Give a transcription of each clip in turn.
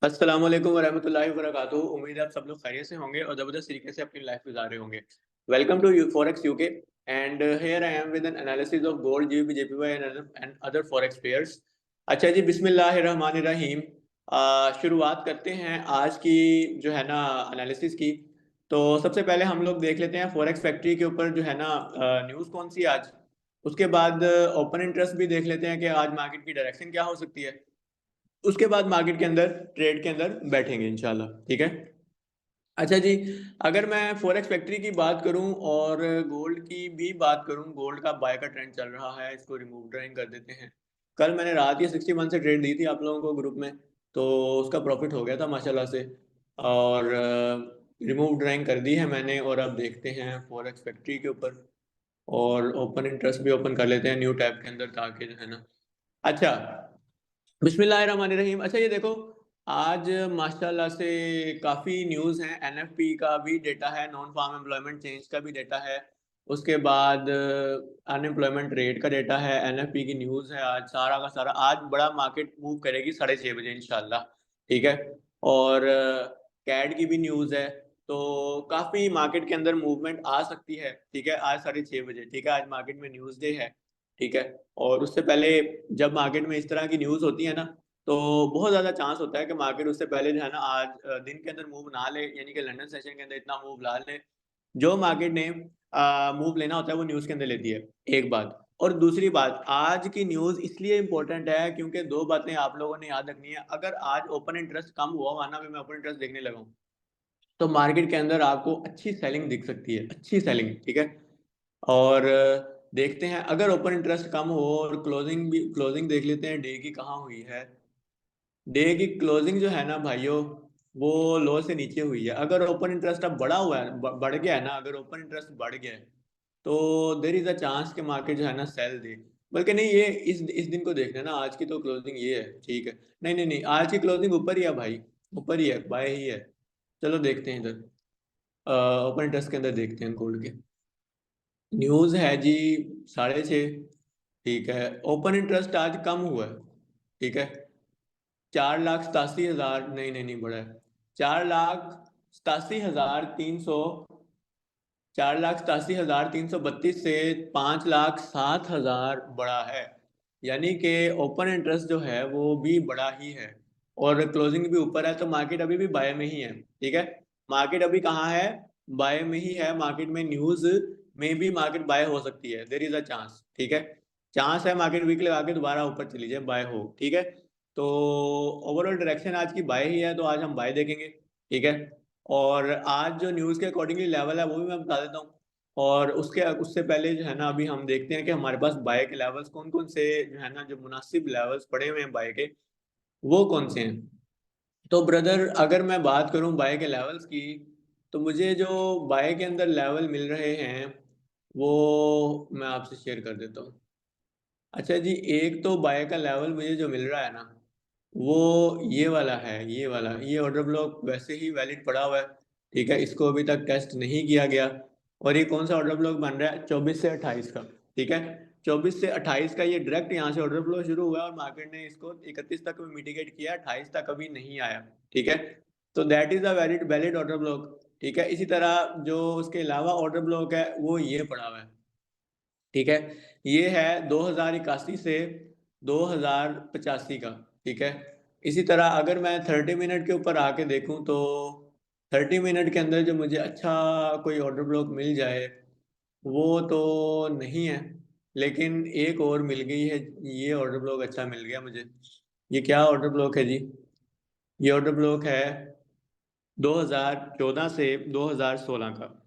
अस्सलाम वालेकुम वरहमतुल्लाहि वबरकातुहू। उम्मीद है आप सब लोग खैरियत से होंगे और ज़बरदस्त तरीके से अपनी लाइफ गुजार रहे होंगे। Welcome to you forex UK and here I am with an analysis of gold, GBP, JPY and other forex pairs. अच्छा जी, बिस्मिल्लाहिर्रहमानिर्रहीम। शुरुआत करते हैं आज की जो है ना एनालिसिस की। तो सबसे पहले हम लोग देख लेते हैं फॉरेक्स फैक्ट्री के ऊपर जो है ना न्यूज़ कौन सी है आज। उसके बाद ओपन इंटरेस्ट भी देख लेते हैं कि आज मार्केट की डायरेक्शन क्या हो सकती है। उसके बाद मार्केट के अंदर ट्रेड के अंदर बैठेंगे इंशाल्लाह, ठीक है। अच्छा जी, अगर मैं फॉरेक्स फैक्ट्री की बात करूं और गोल्ड की भी बात करूं, गोल्ड का बाय का ट्रेंड चल रहा है, इसको रिमूव ड्राइंग कर देते हैं। कल मैंने रात ही 61 से ट्रेड दी थी आप लोगों को ग्रुप में, तो उसका प्रॉफिट हो गया था माशाल्लाह से। और रिमूव ड्राइंग कर दी है मैंने और अब देखते हैं फॉरेक्स फैक्ट्री के ऊपर। और ओपन इंटरेस्ट भी ओपन कर लेते हैं न्यू टैब के अंदर ताकि जो है ना। अच्छा, बिस्मिल्लाहिर्रहमानिर्रहीम। अच्छा ये देखो, आज माशाल्लाह से काफ़ी न्यूज़ हैं। एनएफपी का भी डेटा है, नॉन फार्म एम्प्लॉयमेंट चेंज का भी डेटा है। उसके बाद अनएम्प्लॉयमेंट रेट का डेटा है, एनएफपी की न्यूज़ है। आज सारा का सारा आज बड़ा मार्केट मूव करेगी 6:30 बजे इंशाल्लाह, ठीक है। और कैड की भी न्यूज़ है, तो काफ़ी मार्केट के अंदर मूवमेंट आ सकती है, ठीक है। आज 6:30 बजे, ठीक है। आज मार्केट में न्यूज़ डे है, ठीक है। और उससे पहले जब मार्केट में इस तरह की न्यूज़ होती है ना, तो बहुत ज़्यादा चांस होता है कि मार्केट उससे पहले जो है ना आज दिन के अंदर मूव ना ले, यानी कि लंदन सेशन के अंदर इतना मूव ला ले। जो मार्केट ने मूव लेना होता है वो न्यूज़ के अंदर लेती है, एक बात। और दूसरी बात, आज की न्यूज़ इसलिए इम्पोर्टेंट है क्योंकि 2 बातें आप लोगों ने याद रखनी है। अगर आज ओपन इंटरेस्ट कम हुआ हुआ ना, अभी मैं ओपन इंटरेस्ट देखने लगा हूँ, तो मार्केट के अंदर आपको अच्छी सेलिंग दिख सकती है, अच्छी सेलिंग, ठीक है। और देखते हैं अगर ओपन इंटरेस्ट कम हो और क्लोजिंग देख लेते हैं डे की कहाँ हुई है। डे की क्लोजिंग जो है ना भाइयों, वो लो से नीचे हुई है। अगर ओपन इंटरेस्ट अब बढ़ा हुआ है, बढ़ गया है ना, अगर ओपन इंटरेस्ट बढ़ गया है, तो देयर इज अ चांस कि मार्केट जो है ना सेल दे। बल्कि नहीं, ये इस दिन को देखना है ना, आज की तो क्लोजिंग ये है, ठीक है। नहीं नहीं नहीं, आज की क्लोजिंग ऊपर ही है भाई, ऊपर ही है, बाय ही है। चलो देखते हैं इधर, ओपन इंटरेस्ट के अंदर देखते हैं गोल्ड के। न्यूज़ है जी 6:30, ठीक है। ओपन इंटरेस्ट आज कम हुआ है, ठीक है। 4,87,000, नहीं नहीं नहीं बढ़ा है। 4,87,300, 4,87,332 से 5,07,000 बढ़ा है। यानी कि ओपन इंटरेस्ट जो है वो भी बड़ा ही है और क्लोजिंग भी ऊपर है, तो मार्केट अभी भी बाय में ही है, ठीक है। मार्केट अभी कहाँ है? बाय में ही है। मार्केट में न्यूज़ में भी मार्केट बाय हो सकती है, देयर इज अ चांस, ठीक है। चांस है मार्केट वीक लगा के दोबारा ऊपर चली जाए, बाय हो, ठीक है। तो ओवरऑल डायरेक्शन आज की बाय ही है, तो आज हम बाय देखेंगे, ठीक है। और आज जो न्यूज़ के अकॉर्डिंगली लेवल है वो भी मैं बता देता हूँ। और उससे पहले जो है ना, अभी हम देखते हैं कि हमारे पास बाय के लेवल्स कौन-कौन से जो है ना, जो मुनासिब लेवल्स पड़े हुए हैं बाय के, वो कौन से हैं। तो ब्रदर अगर मैं बात करूँ बाय के लेवल्स की, तो मुझे जो बाय के अंदर लेवल मिल रहे हैं, वो मैं आपसे शेयर कर देता हूँ। अच्छा जी, एक तो बाय का लेवल मुझे जो मिल रहा है ना, वो ये वाला है, ये वाला। ये ऑर्डर ब्लॉक वैसे ही वैलिड पड़ा हुआ है, ठीक है। इसको अभी तक टेस्ट नहीं किया गया। और ये कौन सा ऑर्डर ब्लॉक बन रहा है? 24 से 28 का, ठीक है। 24 से 28 का ये डायरेक्ट यहाँ से ऑर्डर फ्लो शुरू हुआ है और मार्केट ने इसको 31 तक में मिटिगेट किया, 28 तक अभी नहीं आया, ठीक है। तो that is a valid valid order block, ठीक है। इसी तरह जो उसके अलावा ऑर्डर ब्लॉक है वो ये पड़ा हुआ है, ठीक है। ये है 2081 से 2085 का, ठीक है। इसी तरह अगर मैं 30 मिनट के ऊपर आके देखूं, तो 30 मिनट के अंदर जो मुझे अच्छा कोई ऑर्डर ब्लॉक मिल जाए, वो तो नहीं है। लेकिन एक और मिल गई है, ये ऑर्डर ब्लॉक अच्छा मिल गया मुझे। ये क्या ऑर्डर ब्लॉक है जी? ये ऑर्डर ब्लॉक है 2014 से 2016 का।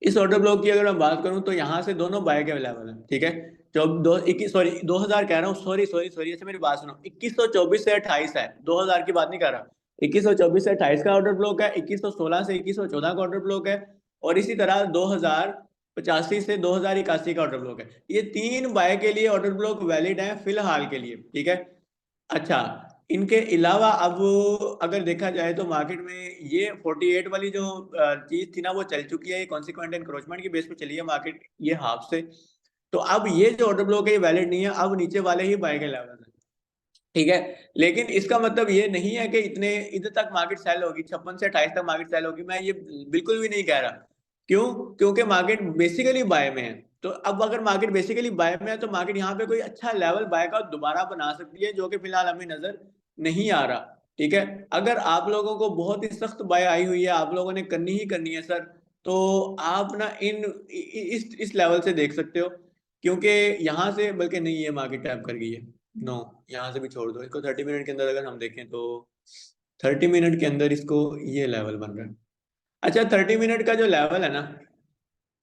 इस ऑर्डर ब्लॉक की अगर मैं बात करूं, तो यहाँ से दोनों बाय के अवेलेबल है, ठीक है। जो दो 21 सॉरी 2000 कह रहा हूँ, सॉरी सॉरी सॉरी, ऐसे मेरी बात सुनो। 2124 से 28 है, 2000 की बात नहीं कर रहा। 2124 से 28 का ऑर्डर ब्लॉक है, 2116 से 2114 का ऑर्डर ब्लॉक है। और इसी तरह 2085 से 2081 का ऑर्डर ब्लॉक है। ये तीन बाय के लिए ऑर्डर ब्लॉक वैलिड है फिलहाल के लिए, ठीक है। अच्छा, इनके अलावा अब अगर देखा जाए तो मार्केट में ये 48 वाली जो चीज़ थी ना, वो चल चुकी है। ये कॉन्सिक्वेंट एनक्रोचमेंट की बेस पे चली है मार्केट, ये हाफ से। तो अब ये जो ऑर्डर ब्लॉक है ये वैलिड नहीं है, अब नीचे वाले ही बाय के लेवल है। ठीक है। लेकिन इसका मतलब ये नहीं है कि इतने इधर तक मार्केट सेल होगी, 56 से 28 तक मार्केट सेल होगी, मैं ये बिल्कुल भी नहीं कह रहा। क्यों? क्योंकि मार्केट बेसिकली बाय में है। तो अब अगर मार्केट बेसिकली बाय में है तो मार्केट यहाँ पे कोई अच्छा लेवल बाय का दोबारा बना सकती है, जो कि फिलहाल हमें नजर नहीं आ रहा। ठीक है। अगर आप लोगों को बहुत ही सख्त बाय आई हुई है, आप लोगों ने करनी ही करनी है सर, तो आप ना इस लेवल से देख सकते हो। क्योंकि यहाँ से, बल्कि नहीं, ये मार्केट टैप कर गई है। नो, यहाँ से भी छोड़ दो इसको। 30 मिनट के अंदर अगर हम देखें तो 30 मिनट के अंदर इसको ये लेवल बन रहा है। अच्छा, 30 मिनट का जो लेवल है ना,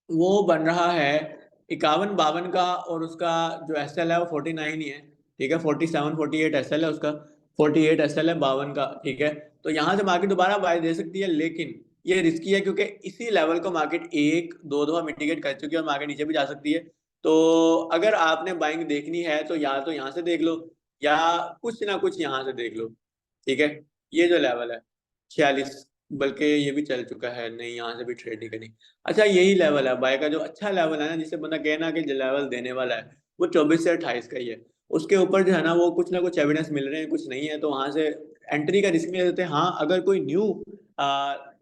वो बन रहा है 51-52 का, और उसका जो एस एल है वो 49 ही है। ठीक है, 47-48 एस एल है उसका, 48 एस एल है 52 का। ठीक है। तो यहाँ से मार्केट दोबारा बाय दे सकती है, लेकिन ये रिस्की है, क्योंकि इसी लेवल को मार्केट एक दो दफा मिटिगेट कर चुकी है और मार्केट नीचे भी जा सकती है। तो अगर आपने बाइंग देखनी है तो या तो यहाँ से देख लो, या कुछ ना कुछ यहाँ से देख लो। ठीक है। ये जो लेवल है 46, बल्कि ये भी चल चुका है, नहीं यहाँ से भी ट्रेड नहीं करनी। अच्छा, यही लेवल है बाय का, जो अच्छा लेवल है ना, जिसे बंदा कहे ना कि जो लेवल देने वाला है, वो 24 से 28 का ही है। उसके ऊपर जो है ना, वो कुछ ना कुछ एविडेंस मिल रहे हैं, कुछ नहीं है, तो वहां से एंट्री का रिस्क नहीं ले सकते। हाँ, अगर कोई न्यू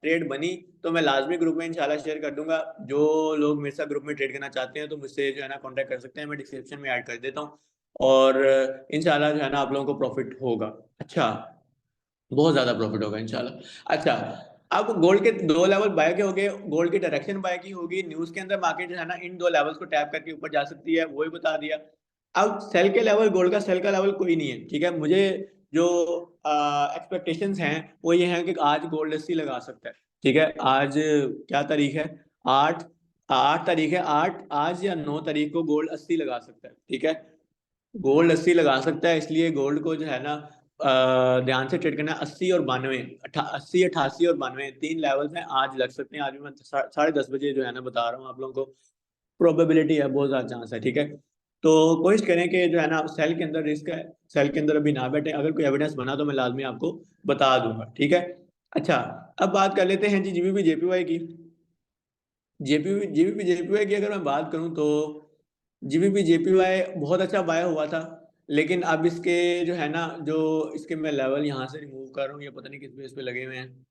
ट्रेड बनी तो मैं लाजमी ग्रुप में इंशाल्लाह शेयर कर दूंगा। जो लोग मेरे साथ ग्रुप में ट्रेड करना चाहते हैं तो मुझसे जो है ना कांटेक्ट कर सकते हैं, मैं डिस्क्रिप्शन में ऐड कर देता हूँ। और इंशाल्लाह जो है ना आप लोगों को प्रॉफिट होगा। अच्छा, बहुत ज्यादा प्रॉफिट होगा इंशाल्लाह। अच्छा, अब गोल्ड के दो लेवल बाय के हो गए, गोल्ड की डायरेक्शन बाय की होगी, न्यूज के अंदर मार्केट जो है ना इन दो लेवल्स को टैप करके ऊपर जा सकती है, वो ही बता दिया। अब सेल के लेवल, गोल्ड का सेल का लेवल कोई नहीं है। ठीक है। मुझे जो एक्सपेक्टेशंस हैं वो ये हैं कि आज गोल्ड 80 लगा सकता है। ठीक है। आज क्या तारीख है? 8। 8 तारीख है। 8 आज या 9 तारीख को गोल्ड 80 लगा सकता है। ठीक है। गोल्ड 80 लगा सकता है, इसलिए गोल्ड को जो है ना ध्यान से ट्रेड करना है। 80 और 92, 80, 88 और 92 तीन लेवल्स हैं, आज लग सकते हैं। आज भी मैं 10:30 बजे जो है ना बता रहा हूँ आप लोगों को, प्रोबेबिलिटी है, बहुत ज्यादा चांस है। ठीक है। तो कोशिश करें कि जो है ना सेल के अंदर रिस्क है, सेल के अंदर अभी ना बैठे। अगर कोई एविडेंस बना तो मैं लाजमी आपको बता दूंगा। ठीक है। अच्छा, अब बात कर लेते हैं जी जीबीपी जेपीवाई की। जीबीपी जेपीवाई की अगर मैं बात करूं तो जीबीपी जेपीवाई बहुत अच्छा बाय हुआ था, लेकिन अब इसके जो है ना, जो इसके मैं लेवल यहाँ से रिमूव कर रहा हूँ, ये पता नहीं किस बेस पे लगे हुए हैं।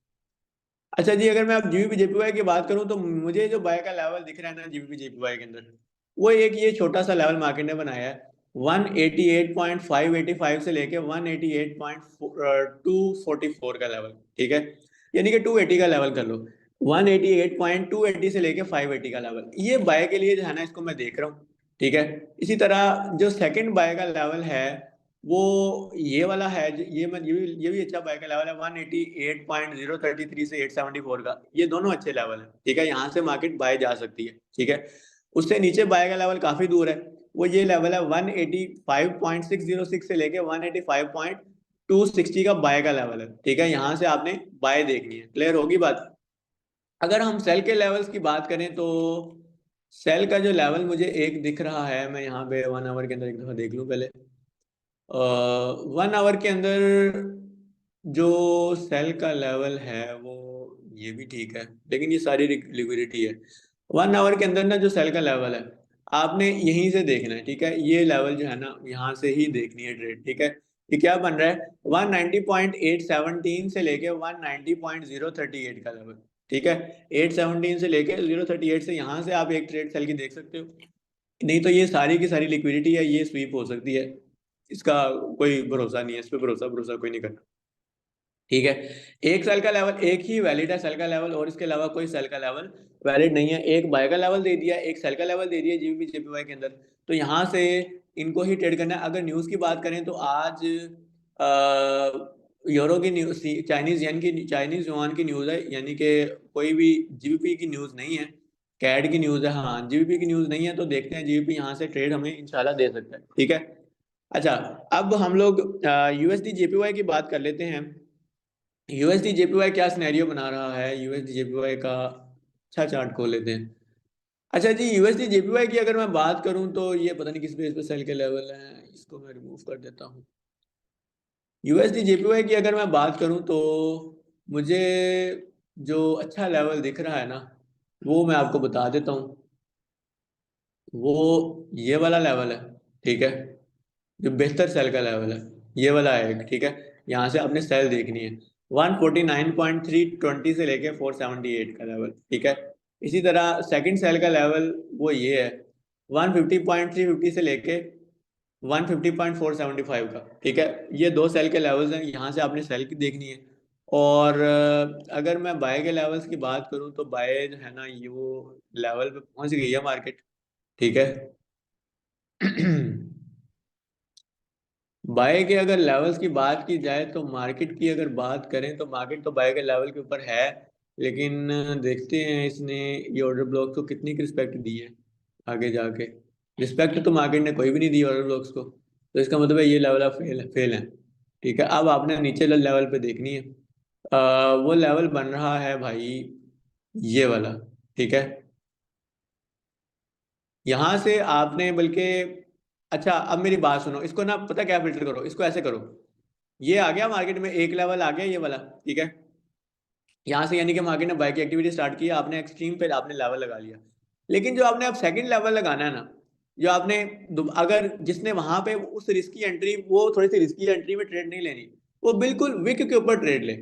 अच्छा जी, अगर मैं अब जीबीपी जेपीवाई की बात करूं तो मुझे जो बाय का लेवल दिख रहा है ना जीबीपी जेपीवाई के अंदर, वो एक ये छोटा सा लेवल मार्केट ने बनाया है। 188.585 से लेके 188.244 का लेवल। ठीक है। यानी कि 280 का लेवल कर लो। 188.280 से लेके 580 का लेवल, ये बाय के लिए जो है ना, इसको मैं देख रहा हूँ। ठीक है। इसी तरह जो सेकंड बाय का लेवल है वो ये वाला है, ये भी अच्छा बाय का लेवल है, 188.033 से 874 का। ये दोनों अच्छे लेवल है। ठीक है। यहाँ से मार्केट बाय जा सकती है। ठीक है। उससे नीचे बाय का लेवल काफी दूर है, वो ये लेवल है 185.606 से लेके 185.260 का बाय का लेवल है। ठीक है। यहाँ से आपने बाय देखनी है। क्लियर होगी बात? अगर हम सेल के लेवल्स की बात करें तो सेल का जो लेवल मुझे एक दिख रहा है, मैं यहाँ पे 1 आवर के अंदर एक दफा देख लूं पहले। 1 आवर के अंदर जो सेल का लेवल है वो ये भी ठीक है, लेकिन ये सारी लिक्विडिटी है। 1 आवर के अंदर ना जो सेल का लेवल है, आपने यहीं से देखना है। ठीक है। ये लेवल जो है ना, यहाँ से ही देखनी है ट्रेड। ठीक है। ये क्या बन रहा है? 190.817 से लेके 190.038 का लेवल। ठीक है। 817 से लेके 038 से यहाँ से आप एक ट्रेड सेल की देख सकते हो। नहीं तो ये सारी की सारी लिक्विडिटी है, ये स्वीप हो सकती है। इसका कोई भरोसा नहीं है, इस पे भरोसा भरोसा कोई नहीं करता। ठीक है। एक सेल का लेवल एक ही वैलिड है, सेल का लेवल, और इसके अलावा कोई सेल का लेवल वैलिड नहीं है। एक बाय का लेवल दे दिया, एक सेल का लेवल दे दिया जीबीपी जेपीवाई के अंदर, तो यहाँ से इनको ही ट्रेड करना है। अगर न्यूज की बात करें तो आज यूरो की न्यूज, चाइनीज युआन की न्यूज है, यानी कि कोई भी जीबीपी की न्यूज नहीं है, कैड की न्यूज है। हाँ, जीबीपी की न्यूज नहीं है, तो देखते हैं जीबीपी यहाँ से ट्रेड हमें इंशाल्लाह दे सकता है। ठीक है। अच्छा, अब हम लोग यूएसडी जेपीवाई की बात कर लेते हैं। यूएसडी जेपीवाई क्या सिनेरियो बना रहा है, यूएसडी जेपीवाई का अच्छा चार्ट खोल लेते हैं। अच्छा जी, यूएसडी जेपीवाई की अगर मैं बात करूं तो ये पता नहीं किस बेस पे सेल के लेवल हैं, इसको मैं रिमूव कर देता हूं। यूएसडी जेपीवाई की अगर मैं बात करूं तो मुझे जो अच्छा लेवल दिख रहा है ना, वो मैं आपको बता देता हूं। वो ये वाला लेवल है। ठीक है। जो बेहतर सेल का लेवल है। ये वाला है एक, ठीक है। यहाँ से आपने सेल देखनी है 149.320 से लेके 478 का लेवल, ठीक है। इसी तरह सेकंड सेल का लेवल वो ये है 150.350 से लेके 150.475 का, ठीक है। ये दो सेल के लेवल्स हैं, यहाँ से आपने सेल की देखनी है। और अगर मैं बाय के लेवल्स की बात करूँ तो बाय जो है ना, ये वो लेवल पे पहुंच गई है मार्केट, ठीक है। बाय के अगर लेवल्स की बात की जाए तो मार्केट की अगर बात करें तो मार्केट तो बाय के लेवल के ऊपर है, लेकिन देखते हैं इसने ये ऑर्डर ब्लॉक को कितनी की रिस्पेक्ट दी है आगे जाके। रिस्पेक्ट तो मार्केट ने कोई भी नहीं दी ऑर्डर ब्लॉक्स को, तो इसका मतलब है ये लेवल अब फेल है, ठीक है। अब आपने नीचे लेवल पे देखनी है। वो लेवल बन रहा है भाई ये वाला, ठीक है। यहाँ से आपने बल्कि, अच्छा अब मेरी बात सुनो, इसको ना पता क्या फिल्टर करो, इसको ऐसे करो। ये आ गया मार्केट में एक लेवल आ गया ये वाला, ठीक है। यहाँ से यानी कि मार्केट ने बाय की एक्टिविटी स्टार्ट की, आपने एक्सट्रीम पे आपने लेवल लगा लिया। लेकिन जो आपने अब सेकंड लेवल लगाना है ना, जो आपने अगर जिसने वहां पे उस रिस्की एंट्री, वो थोड़ी सी रिस्की एंट्री में ट्रेड नहीं लेनी, वो बिल्कुल विक के ऊपर ट्रेड ले।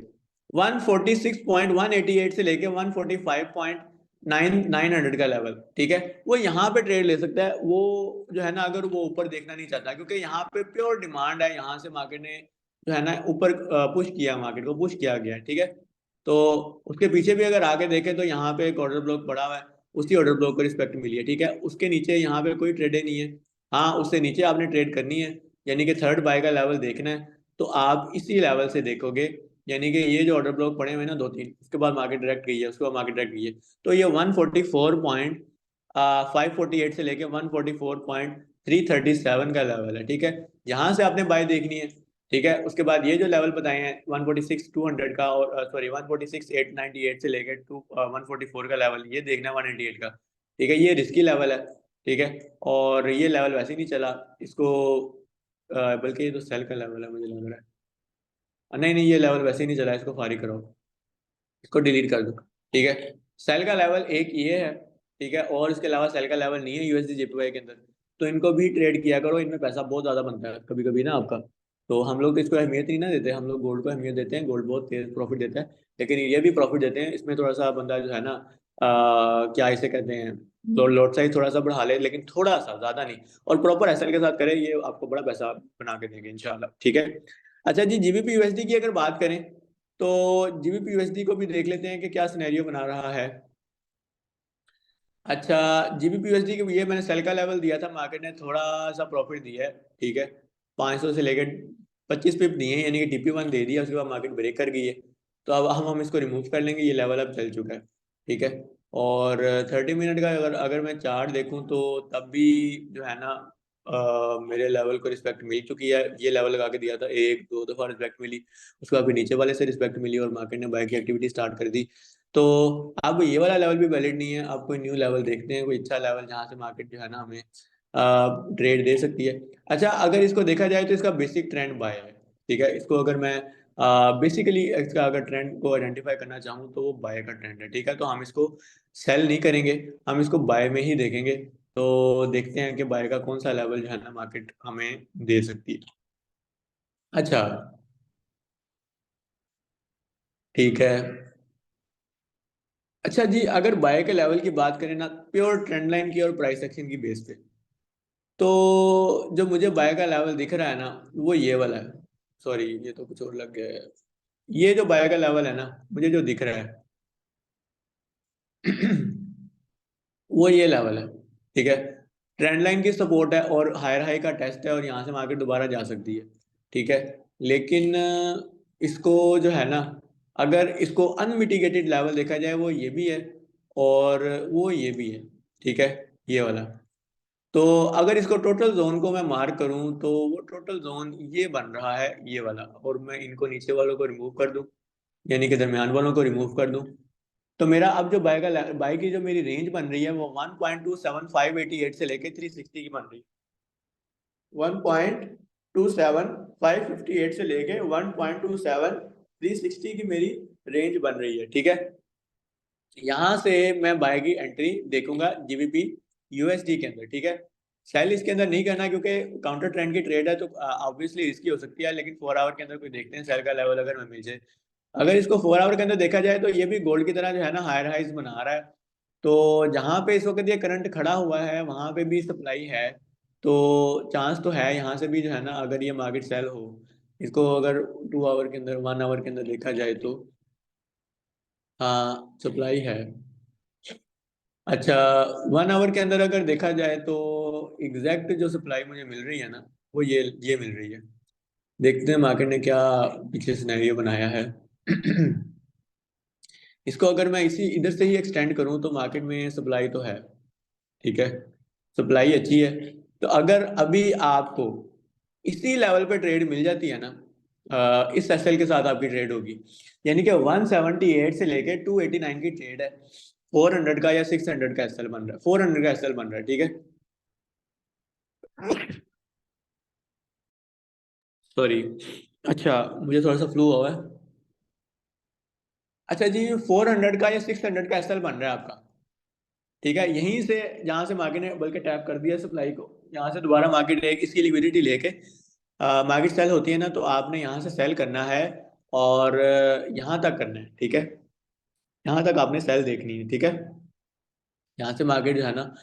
146.188 से लेके 145.900 का लेवल, ठीक है। वो यहाँ पे ट्रेड ले सकता है, वो जो है ना, अगर वो ऊपर देखना नहीं चाहता, क्योंकि यहाँ पे प्योर डिमांड है, यहाँ से मार्केट ने जो है ना ऊपर पुश किया, मार्केट को पुश किया गया है, ठीक है। तो उसके पीछे भी अगर आगे देखें तो यहाँ पे एक ऑर्डर ब्लॉक पड़ा हुआ है, उसी ऑर्डर ब्लॉक को रिस्पेक्ट मिली है, ठीक है। उसके नीचे यहाँ पे कोई ट्रेड नहीं है। हाँ, उससे नीचे आपने ट्रेड करनी है, यानी कि थर्ड बाय का लेवल देखना है, तो आप इसी लेवल से देखोगे। यानी कि ये जो ऑर्डर ब्लॉक पड़े हुए हैं ना दो तीन, उसके बाद मार्केट डायरेक्ट गई है, उसके बाद मार्केट डायरेक्ट गई है। तो ये 144.548 से लेके 144.337 का लेवल है, ठीक है। यहाँ से आपने बाय देखनी है, ठीक है। उसके बाद ये जो लेवल बताए हैं 146,200 का, और सॉरी 146,898 से लेकर 144 का लेवल, ये देखना है 188 का, ठीक है। ये रिस्की लेवल है, ठीक है। और ये लेवल वैसे ही नहीं चला इसको, बल्कि ये तो सेल का लेवल है मुझे लग रहा है। नहीं नहीं, ये लेवल वैसे ही नहीं चला, इसको फारिग करो, इसको डिलीट कर दो, ठीक है। सेल का लेवल एक ये है, ठीक है। और इसके अलावा सेल का लेवल नहीं है यूएसडी जेपीवाई के अंदर, तो इनको भी ट्रेड किया करो, इनमें पैसा बहुत ज्यादा बनता है कभी कभी ना आपका। तो हम लोग तो इसको अहमियत नहीं ना देते, हम लोग गोल्ड को अहमियत देते हैं, गोल्ड बहुत तेज प्रॉफिट देता है। लेकिन ये भी प्रॉफिट देते हैं, इसमें थोड़ा सा बंदा जो है ना, क्या इसे कहते हैं, लॉट साइज थोड़ा सा बढ़ा ले, लेकिन थोड़ा सा, ज्यादा नहीं। और प्रॉपर एसएल के साथ करे, ये आपको बड़ा पैसा बना के देंगे इंशाल्लाह, ठीक है। अच्छा जी, जीबीपी यूएसडी की अगर बात करें तो जीबीपी यूएसडी को भी देख लेते हैं कि क्या सिनेरियो बना रहा है। अच्छा, जीबीपी यूएसडी के ये मैंने सेल का लेवल दिया था, मार्केट ने थोड़ा सा प्रॉफिट दिया है, ठीक है। 500 से लेकर 25 पिप दिए हैं, यानी कि टीपी 1 दे दिया, उसके बाद मार्केट ब्रेक कर गई है। तो अब हम इसको रिमूव कर लेंगे, ये लेवल अब चल चुका है, ठीक है। और 30 मिनट का अगर अगर मैं चार्ट देखूं तो तब भी जो है ना, मेरे लेवल को रिस्पेक्ट मिल चुकी है। ये लेवल लगा के दिया था, एक दो दफा रिस्पेक्ट मिली, उसके बाद फिर नीचे वाले से रिस्पेक्ट मिली और मार्केट ने बाय की एक्टिविटी स्टार्ट कर दी। तो अब ये वाला लेवल भी वैलिड नहीं है, आप कोई न्यू लेवल देखते हैं, कोई अच्छा लेवल जहाँ से मार्केट जो है ना हमें ट्रेड दे सकती है। अच्छा, अगर इसको देखा जाए तो इसका बेसिक ट्रेंड बाय है, ठीक है। इसको अगर मैं बेसिकली इसका अगर ट्रेंड को आइडेंटिफाई करना चाहूँ तो वो बाय का ट्रेंड है, ठीक है। तो हम इसको सेल नहीं करेंगे, हम इसको बाय में ही देखेंगे। तो देखते हैं कि बाय का कौन सा लेवल जो है ना मार्केट हमें दे सकती है। अच्छा, ठीक है। अच्छा जी, अगर बाय के लेवल की बात करें ना, प्योर ट्रेंड लाइन की और प्राइस एक्शन की बेस पे, तो जो मुझे बाय का लेवल दिख रहा है ना, वो ये वाला है। सॉरी, ये तो कुछ और लग गया है। ये जो बाय का लेवल है ना, मुझे जो दिख रहा है वो ये लेवल है, ठीक है। ट्रेंड लाइन की सपोर्ट है और हायर हाई का टेस्ट है, और यहाँ से मार्केट दोबारा जा सकती है, ठीक है। लेकिन इसको जो है ना, अगर इसको अनमिटिगेटेड लेवल देखा जाए, वो ये भी है और वो ये भी है, ठीक है, ये वाला। तो अगर इसको टोटल जोन को मैं मार्क करूं तो वो टोटल जोन ये बन रहा है ये वाला, और मैं इनको नीचे वालों को रिमूव कर दूं, यानी कि दरमियान वालों को रिमूव कर दूं, तो मेरा अब जो बाय की जो मेरी रेंज बन रही है वो 1.27588 से लेके 360 की बन रही है। 1.27558 से लेके 1.27 360 की मेरी रेंज बन रही है, ठीक है। यहाँ से मैं बाय की एंट्री देखूंगा जीबीपी यूएसडी के अंदर, ठीक है। सेल इसके अंदर नहीं करना, क्योंकि काउंटर ट्रेंड की ट्रेड है तो ऑब्वियसली रिस्की हो सकती है, लेकिन 4 आवर के अंदर कोई देखते हैं सेल का लेवल अगर हमें मिल जाए। अगर इसको 4 आवर के अंदर देखा जाए तो ये भी गोल्ड की तरह जो है ना हायर हाइज बना रहा है। तो जहाँ पे इस वक्त ये करंट खड़ा हुआ है वहां पे भी सप्लाई है, तो चांस तो है यहाँ से भी जो है ना, अगर ये मार्केट सेल हो, इसको अगर 2 आवर के अंदर 1 आवर के अंदर देखा जाए तो हाँ सप्लाई है। अच्छा, 1 आवर के अंदर अगर देखा जाए तो एग्जैक्ट जो सप्लाई मुझे मिल रही है ना, वो ये मिल रही है। देखते हैं मार्केट ने क्या पीछे सिनेरियो बनाया है। इसको अगर मैं इसी इधर से ही एक्सटेंड करूं तो मार्केट में सप्लाई तो है, ठीक है, सप्लाई अच्छी है। तो अगर अभी आपको इसी लेवल पे ट्रेड मिल जाती है ना, इस एसएल के साथ आपकी ट्रेड होगी, यानी कि 178 से लेके 289 की ट्रेड है। 400 का या 600 का एसएल बन रहा है, 400 का एसएल बन रहा है, ठीक है। सॉरी, अच्छा मुझे थोड़ा सा फ्लू हुआ है। अच्छा जी, 400 का या 600 का एसएल बन रहा है आपका, ठीक है। यहीं से जहां से मार्केट ने बल्कि टैप कर दिया सप्लाई को, यहाँ से दोबारा मार्केट एक इसकी लिक्विडिटी लेके मार्केट सेल होती है ना, तो आपने यहाँ से सेल करना है और यहाँ तक करना है, ठीक है। यहाँ तक आपने सेल देखनी है, ठीक है। यहाँ से मार्केट जो है ना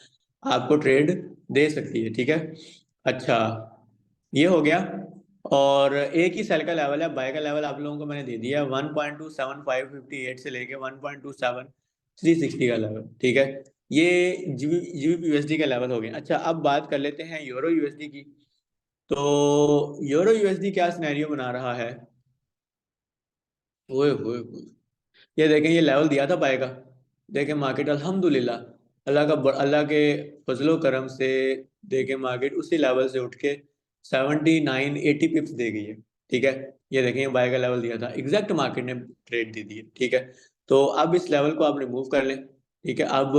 आपको ट्रेड दे सकती है, ठीक है। अच्छा, ये हो गया। और एक ही सेल का लेवल है, बाय का लेवल आप लोगों को मैंने दे दिया है 1.27558 से लेके 1.27360 का लेवल, ठीक है। ये जीबीपी यूएसडी का लेवल हो गया। अच्छा, अब बात कर लेते हैं यूरो यूएसडी की। तो यूरो यूएसडी क्या सिनेरियो बना रहा है। ओए होए होए। ये देखें, ये लेवल दिया था पाएगा। देखें मार्केट अल्हम्दुलिल्लाह, अल्लाह के फजलो करम से देखें मार्केट उसी लेवल से उठ के 79 80 पिप्स दे गई है, ठीक है। ये देखें, ये बाय का लेवल दिया था, एग्जैक्ट मार्केट ने ट्रेड दे दी है, ठीक है। तो अब इस लेवल को आप रिमूव कर लें, ठीक है। अब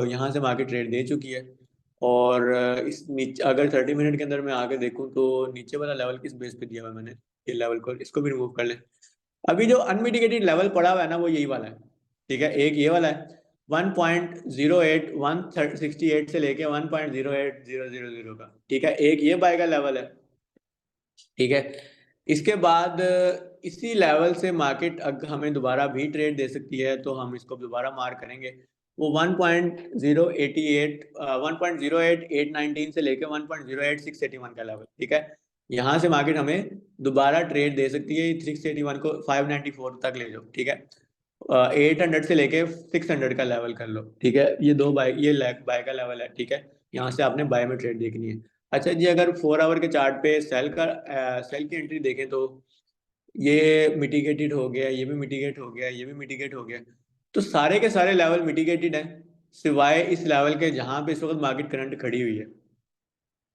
यहाँ से मार्केट ट्रेड दे चुकी है। और इस नीचे अगर 30 मिनट के अंदर मैं आके देखूँ तो नीचे वाला लेवल किस बेस पे दिया हुआ है मैंने, ये लेवल को, इसको भी रिमूव कर लें। अभी जो अनमिटिगेटेड लेवल पड़ा हुआ है ना वो यही वाला है, ठीक है। एक ये वाला है 1.08168 से लेके 1.08000 का, ठीक है। एक ये बाय का लेवल है, ठीक है। इसके बाद इसी लेवल से मार्केट अगर हमें दोबारा भी ट्रेड दे सकती है तो हम इसको दोबारा मार्क करेंगे। वो 1.088 1.08819 से लेके 1.08681 का लेवल, ठीक है। यहाँ से मार्केट हमें दोबारा ट्रेड दे सकती है 681 को 594 तक ले जाओ, ठीक है। 800 से लेके 600 का लेवल कर लो, ठीक है। ये दो बाय, ये बाय का लेवल है, ठीक है। यहाँ से आपने बाय में ट्रेड देखनी है। अच्छा जी, अगर 4 आवर के चार्ट पे सेल की एंट्री देखें तो ये मिटिगेटेड हो गया, ये भी मिटिगेट हो गया, ये भी मिटिगेट हो गया। तो सारे के सारे लेवल मिटिगेटेड हैं, सिवाय इस लेवल के जहां पे इस वक्त मार्केट करंट खड़ी हुई है।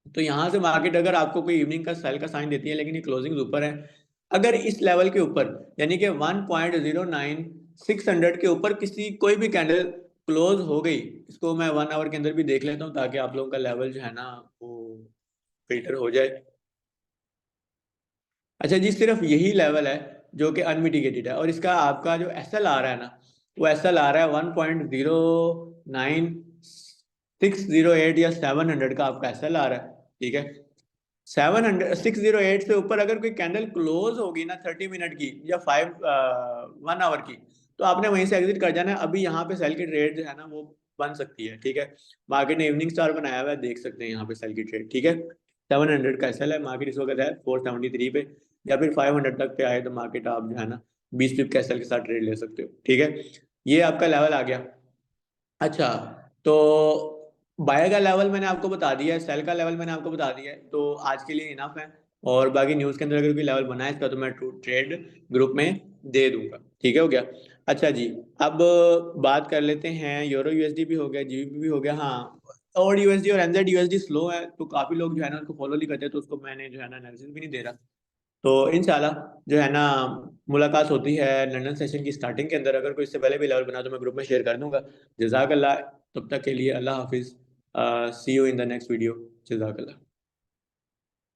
तो यहाँ से मार्केट अगर आपको कोई इवनिंग का सेल का साइन देती है, लेकिन ये क्लोजिंग ऊपर है, अगर इस लेवल के ऊपर यानी कि 1.09600 के ऊपर किसी कोई भी कैंडल क्लोज हो गई, इसको मैं 1 आवर के अंदर भी देख लेता हूँ ताकि आप लोगों का लेवल जो है ना वो फिल्टर हो जाए। अच्छा जी, सिर्फ यही लेवल है जो कि अनमिटिगेटेड है, और इसका आपका जो एसएल आ रहा है ना, वो एसएल आ रहा है 1.09608 या 700 का आपका एसएल आ रहा है, ठीक है। 608 से ऊपर अगर कोई कैंडल क्लोज होगी ना 30 मिनट की या 1 आवर की, तो आपने वहीं से एग्जिट कर जाना है। अभी यहाँ पे सेल की ट्रेड जो है ना वो बन सकती है, ठीक है। मार्केट ने इवनिंग स्टार बनाया हुआ है, देख सकते हैं यहाँ पे सेल की ट्रेड, ठीक है। 700 का एसएल है, मार्केट इस वक्त है 473 पे, या फिर 500 तक पे आए तो मार्केट आप जो है ना 20 पिप के एसएल के साथ ट्रेड ले सकते हो, ठीक है। ये आपका लेवल आ गया। अच्छा, तो बाय का लेवल मैंने आपको बता दिया है, सेल का लेवल मैंने आपको बता दिया है, तो आज के लिए इनफ है। और बाकी न्यूज़ के अंदर अगर कोई लेवल बना है इसका तो मैं ट्रेड ग्रुप में दे दूंगा, ठीक है, हो गया। अच्छा जी, अब बात कर लेते हैं, यूरो यूएसडी भी हो गया, जीबीपी भी हो गया, हाँ। और यूएसडी और एनजेड यूएसडी स्लो है, तो काफी लोग जो है ना उसको फॉलो नहीं करते, तो उसको मैंने जो है ना एनालिसिस भी नहीं दे रहा। तो इंशाल्लाह जो है ना मुलाकात होती है लंदन सेशन की स्टार्टिंग के अंदर, अगर कोई इससे पहले भी लेवल बना तो मैं ग्रुप में शेयर कर दूंगा। जजाकल्ला, तब तक के लिए अल्लाह हाफिज़, see you in the next video. जजाकल्ला।